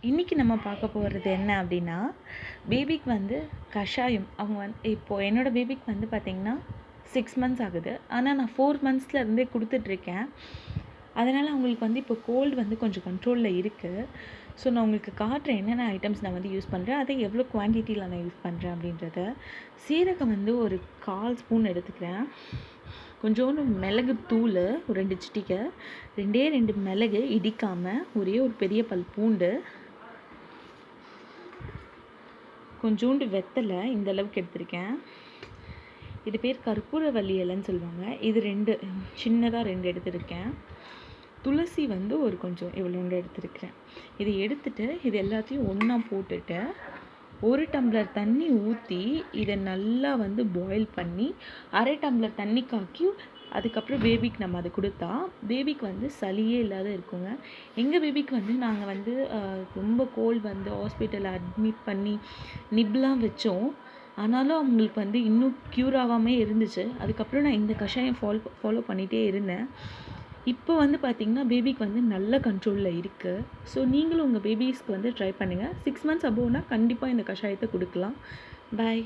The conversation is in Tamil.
இன்றைக்கி நம்ம பார்க்க போகிறது என்ன அப்படின்னா, பேபிக்கு வந்து கஷாயம். அவங்க இப்போது என்னோடய பேபிக்கு வந்து பார்த்திங்கன்னா 6 மந்த்ஸ் ஆகுது. ஆனால் நான் 4 மந்த்ஸ்லேருந்தே கொடுத்துட்ருக்கேன். அதனால் அவங்களுக்கு வந்து இப்போ கோல்டு வந்து கொஞ்சம் கண்ட்ரோலில் இருக்குது. ஸோ நான் உங்களுக்கு காட்டுறேன் என்னென்ன ஐட்டம்ஸ் நான் வந்து யூஸ் பண்ணுறேன், அதை எவ்வளோ குவான்டிட்டியில் நான் யூஸ் பண்ணுறேன் அப்படின்றத. சீரகம் வந்து ஒரு 1/4 ஸ்பூன் எடுத்துக்கிறேன். கொஞ்சோண்டு மிளகு தூள் ஒரு 2 சிட்டிகை, 2 மிளகு இடிக்காமல், ஒரே ஒரு பெரிய பல் பூண்டு, கொஞ்சோண்டு வெத்தலை இந்த அளவுக்கு எடுத்திருக்கேன். இது பேர் கற்பூரவள்ளி இலைன்னு சொல்லுவாங்க. இது 2 சின்னதாக 2 எடுத்திருக்கேன். துளசி வந்து ஒரு கொஞ்சம் இவ்வளோண்டு எடுத்திருக்கிறேன். இதை எடுத்துட்டு இது எல்லாத்தையும் ஒன்றா போட்டுட்டு 1 டம்ளர் தண்ணி ஊற்றி இதை நல்லா வந்து பாயில் பண்ணி 1/2 டம்ளர் தண்ணி காக்கி அதுக்கப்புறம் பேபிக்கு நம்ம அதை கொடுத்தா பேபிக்கு வந்து சளியே இல்லாத இருக்குங்க. எங்கள் பேபிக்கு வந்து நாங்கள் வந்து ரொம்ப கோல்டு வந்து ஹாஸ்பிட்டலில் அட்மிட் பண்ணி நிப்லாம் வச்சோம். ஆனாலும் அவங்களுக்கு வந்து இன்னும் க்யூர் ஆகாமே இருந்துச்சு. அதுக்கப்புறம் நான் இந்த கஷாயம் ஃபாலோ பண்ணிகிட்டே இருந்தேன். இப்போ வந்து பார்த்திங்கன்னா பேபிக்கு வந்து நல்ல கண்ட்ரோலில் இருக்குது. ஸோ நீங்களும் உங்கள் பேபிஸ்க்கு வந்து ட்ரை பண்ணுங்கள். 6 மந்த்ஸ் அபோவ்னா கண்டிப்பாக இந்த கஷாயத்தை கொடுக்கலாம். பாய்.